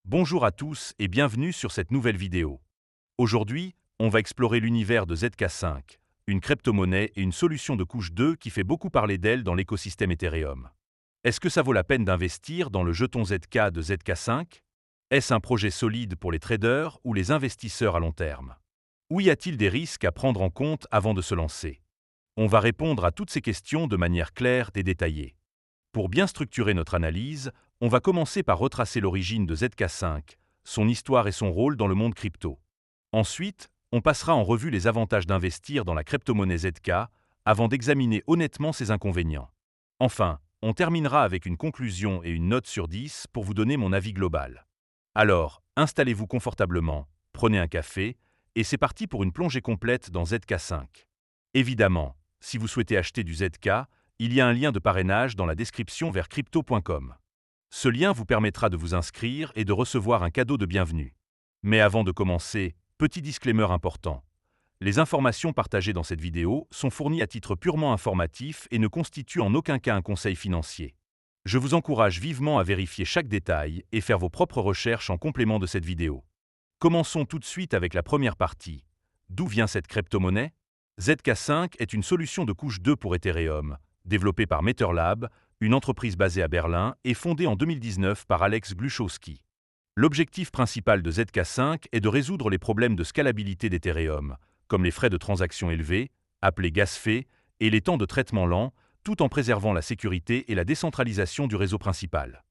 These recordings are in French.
Bonjour à tous et bienvenue sur cette nouvelle vidéo. Aujourd'hui, on va explorer l'univers de ZK5, une crypto-monnaie et une solution de couche 2 qui fait beaucoup parler d'elle dans l'écosystème Ethereum. Est-ce que ça vaut la peine d'investir dans le jeton ZK de ZK5? Est-ce un projet solide pour les traders ou les investisseurs à long terme? Ou y a-t-il des risques à prendre en compte avant de se lancer? On va répondre à toutes ces questions de manière claire et détaillée. Pour bien structurer notre analyse, on va commencer par retracer l'origine de ZK5, son histoire et son rôle dans le monde crypto. Ensuite, on passera en revue les avantages d'investir dans la crypto-monnaie ZK avant d'examiner honnêtement ses inconvénients. Enfin, on terminera avec une conclusion et une note sur 10 pour vous donner mon avis global. Alors, installez-vous confortablement, prenez un café, et c'est parti pour une plongée complète dans ZK5. Évidemment, si vous souhaitez acheter du ZK, il y a un lien de parrainage dans la description vers crypto.com. Ce lien vous permettra de vous inscrire et de recevoir un cadeau de bienvenue. Mais avant de commencer, petit disclaimer important. Les informations partagées dans cette vidéo sont fournies à titre purement informatif et ne constituent en aucun cas un conseil financier. Je vous encourage vivement à vérifier chaque détail et faire vos propres recherches en complément de cette vidéo. Commençons tout de suite avec la première partie. D'où vient cette crypto-monnaie? ZK5 est une solution de couche 2 pour Ethereum, développée par MeterLab, une entreprise basée à Berlin et fondée en 2019 par Alex Gluchowski. L'objectif principal de ZK5 est de résoudre les problèmes de scalabilité d'Ethereum, comme les frais de transaction élevés, appelés gas fee, et les temps de traitement lents, tout en préservant la sécurité et la décentralisation du réseau principal.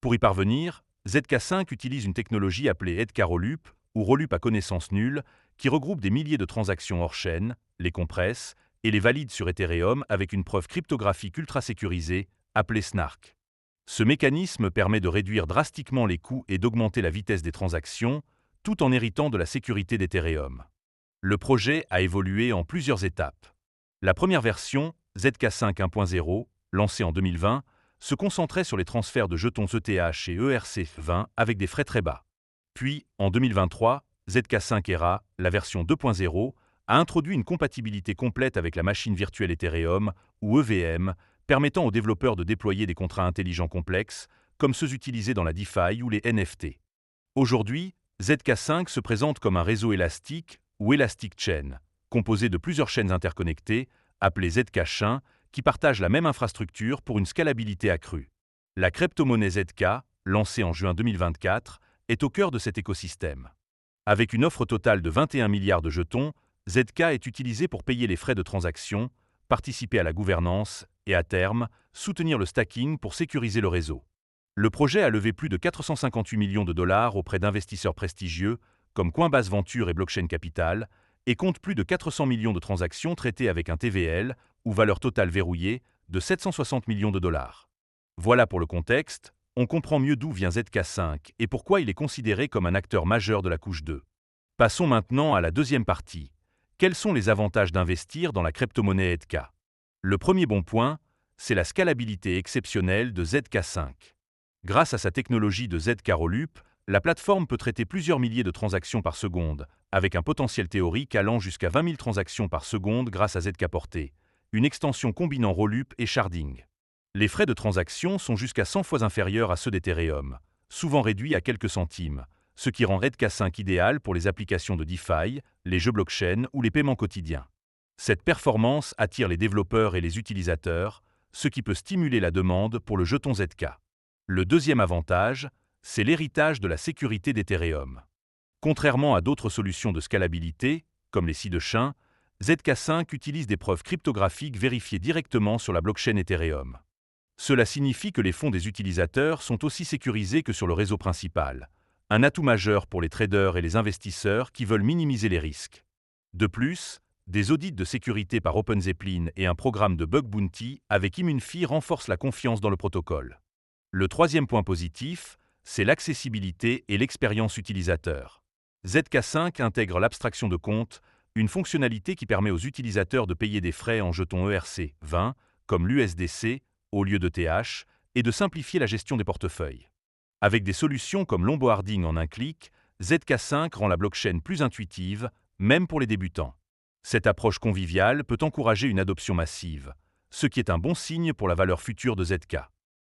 Pour y parvenir, ZK5 utilise une technologie appelée Edka Rollup, ou Rollup à connaissance nulle, qui regroupe des milliers de transactions hors chaîne, les compresse et les valide sur Ethereum avec une preuve cryptographique ultra sécurisée, appelée SNARK. Ce mécanisme permet de réduire drastiquement les coûts et d'augmenter la vitesse des transactions, tout en héritant de la sécurité d'Ethereum. Le projet a évolué en plusieurs étapes. La première version, ZK5 1.0, lancée en 2020, se concentrait sur les transferts de jetons ETH et ERC20 avec des frais très bas. Puis, en 2023, ZK5 ERA, la version 2.0, a introduit une compatibilité complète avec la machine virtuelle Ethereum, ou EVM, permettant aux développeurs de déployer des contrats intelligents complexes, comme ceux utilisés dans la DeFi ou les NFT. Aujourd'hui, ZK5 se présente comme un réseau élastique, ou Elastic Chain, composé de plusieurs chaînes interconnectées, appelées Zcash1, qui partagent la même infrastructure pour une scalabilité accrue. La crypto-monnaie ZK, lancée en juin 2024, est au cœur de cet écosystème. Avec une offre totale de 21 milliards de jetons, ZK est utilisé pour payer les frais de transaction, participer à la gouvernance et, à terme, soutenir le stacking pour sécuriser le réseau. Le projet a levé plus de 458 millions de dollars auprès d'investisseurs prestigieux comme Coinbase Venture et Blockchain Capital et compte plus de 400 millions de transactions traitées avec un TVL, ou valeur totale verrouillée, de 760 millions de dollars. Voilà pour le contexte, on comprend mieux d'où vient ZK5 et pourquoi il est considéré comme un acteur majeur de la couche 2. Passons maintenant à la deuxième partie. Quels sont les avantages d'investir dans la crypto-monnaie ZK? Le premier bon point, c'est la scalabilité exceptionnelle de ZK5. Grâce à sa technologie de ZK Rollup, la plateforme peut traiter plusieurs milliers de transactions par seconde, avec un potentiel théorique allant jusqu'à 20 000 transactions par seconde grâce à ZK Portée, une extension combinant Rollup et sharding. Les frais de transaction sont jusqu'à 100 fois inférieurs à ceux d'Ethereum, souvent réduits à quelques centimes, ce qui rend ZK5 idéal pour les applications de DeFi, les jeux blockchain ou les paiements quotidiens. Cette performance attire les développeurs et les utilisateurs, ce qui peut stimuler la demande pour le jeton ZK. Le deuxième avantage, c'est l'héritage de la sécurité d'Ethereum. Contrairement à d'autres solutions de scalabilité, comme les sidechains, ZK5 utilise des preuves cryptographiques vérifiées directement sur la blockchain Ethereum. Cela signifie que les fonds des utilisateurs sont aussi sécurisés que sur le réseau principal, un atout majeur pour les traders et les investisseurs qui veulent minimiser les risques. De plus, des audits de sécurité par OpenZeppelin et un programme de bug bounty avec Immunfi renforcent la confiance dans le protocole. Le troisième point positif, c'est l'accessibilité et l'expérience utilisateur. ZK5 intègre l'abstraction de compte, une fonctionnalité qui permet aux utilisateurs de payer des frais en jetons ERC20, comme l'USDC, au lieu de TH, et de simplifier la gestion des portefeuilles. Avec des solutions comme l'onboarding en un clic, ZK5 rend la blockchain plus intuitive, même pour les débutants. Cette approche conviviale peut encourager une adoption massive, ce qui est un bon signe pour la valeur future de ZK.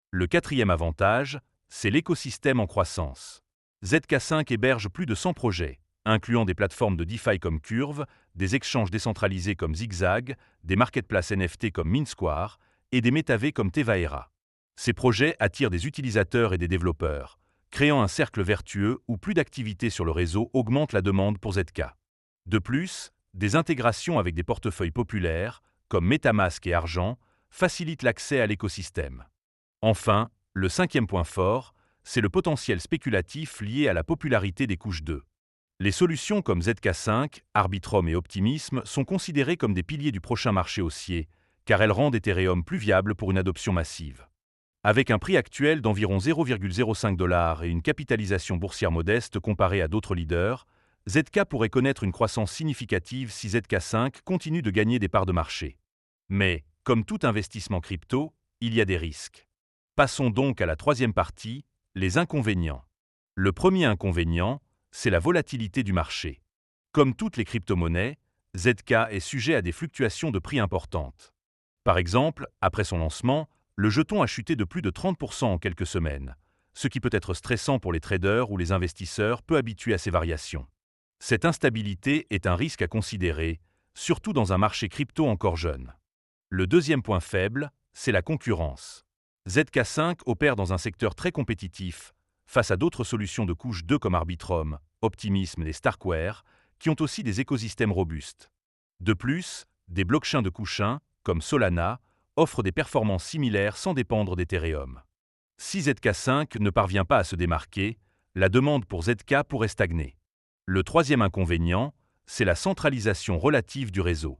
Le quatrième avantage, c'est l'écosystème en croissance. ZK5 héberge plus de 100 projets, incluant des plateformes de DeFi comme Curve, des exchanges décentralisés comme Zigzag, des marketplaces NFT comme MintSquare et des métavers comme Tevaera. Ces projets attirent des utilisateurs et des développeurs, créant un cercle vertueux où plus d'activités sur le réseau augmentent la demande pour ZK. De plus, des intégrations avec des portefeuilles populaires, comme MetaMask et Argent, facilitent l'accès à l'écosystème. Enfin, le cinquième point fort, c'est le potentiel spéculatif lié à la popularité des couches 2. Les solutions comme ZK5, Arbitrum et Optimism sont considérées comme des piliers du prochain marché haussier, car elles rendent Ethereum plus viable pour une adoption massive. Avec un prix actuel d'environ 0,05 $ et une capitalisation boursière modeste comparée à d'autres leaders, ZK pourrait connaître une croissance significative si ZK5 continue de gagner des parts de marché. Mais, comme tout investissement crypto, il y a des risques. Passons donc à la troisième partie, les inconvénients. Le premier inconvénient, c'est la volatilité du marché. Comme toutes les crypto-monnaies, ZK est sujet à des fluctuations de prix importantes. Par exemple, après son lancement, le jeton a chuté de plus de 30% en quelques semaines, ce qui peut être stressant pour les traders ou les investisseurs peu habitués à ces variations. Cette instabilité est un risque à considérer, surtout dans un marché crypto encore jeune. Le deuxième point faible, c'est la concurrence. ZK5 opère dans un secteur très compétitif, face à d'autres solutions de couche 2 comme Arbitrum, Optimism et Starkware, qui ont aussi des écosystèmes robustes. De plus, des blockchains de couche 1, comme Solana, offrent des performances similaires sans dépendre d'Ethereum. Si ZK5 ne parvient pas à se démarquer, la demande pour ZK pourrait stagner. Le troisième inconvénient, c'est la centralisation relative du réseau.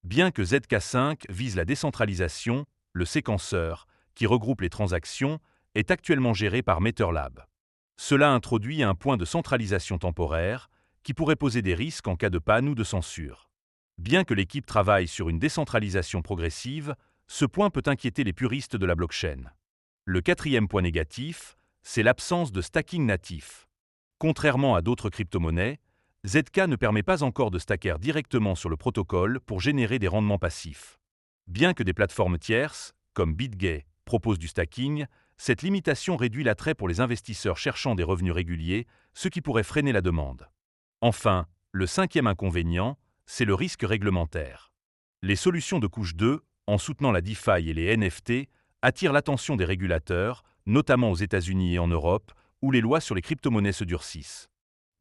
Bien que ZK5 vise la décentralisation, le séquenceur, qui regroupe les transactions, est actuellement géré par MetterLab. Cela introduit un point de centralisation temporaire qui pourrait poser des risques en cas de panne ou de censure. Bien que l'équipe travaille sur une décentralisation progressive, ce point peut inquiéter les puristes de la blockchain. Le quatrième point négatif, c'est l'absence de stacking natif. Contrairement à d'autres crypto-monnaies, ZK ne permet pas encore de stacker directement sur le protocole pour générer des rendements passifs. Bien que des plateformes tierces, comme BitGay, proposent du stacking, cette limitation réduit l'attrait pour les investisseurs cherchant des revenus réguliers, ce qui pourrait freiner la demande. Enfin, le cinquième inconvénient, c'est le risque réglementaire. Les solutions de couche 2, en soutenant la DeFi et les NFT, attirent l'attention des régulateurs, notamment aux États-Unis et en Europe, où les lois sur les crypto-monnaies se durcissent.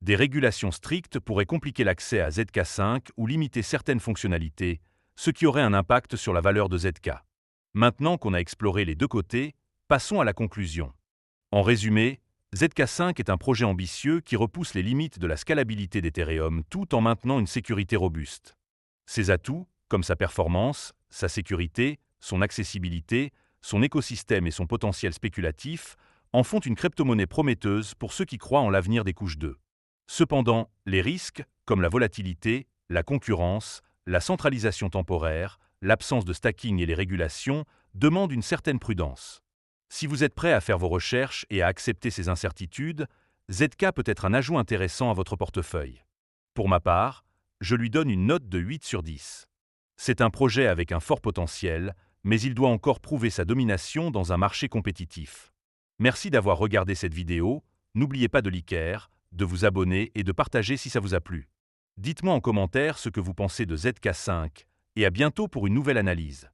Des régulations strictes pourraient compliquer l'accès à ZK5 ou limiter certaines fonctionnalités, ce qui aurait un impact sur la valeur de ZK. Maintenant qu'on a exploré les deux côtés, passons à la conclusion. En résumé, ZK5 est un projet ambitieux qui repousse les limites de la scalabilité d'Ethereum tout en maintenant une sécurité robuste. Ses atouts, comme sa performance, sa sécurité, son accessibilité, son écosystème et son potentiel spéculatif, en font une crypto-monnaie prometteuse pour ceux qui croient en l'avenir des couches 2. Cependant, les risques, comme la volatilité, la concurrence, la centralisation temporaire, l'absence de stacking et les régulations, demandent une certaine prudence. Si vous êtes prêt à faire vos recherches et à accepter ces incertitudes, ZK peut être un ajout intéressant à votre portefeuille. Pour ma part, je lui donne une note de 8 sur 10. C'est un projet avec un fort potentiel, mais il doit encore prouver sa domination dans un marché compétitif. Merci d'avoir regardé cette vidéo, n'oubliez pas de liker, de vous abonner et de partager si ça vous a plu. Dites-moi en commentaire ce que vous pensez de ZK5, et à bientôt pour une nouvelle analyse.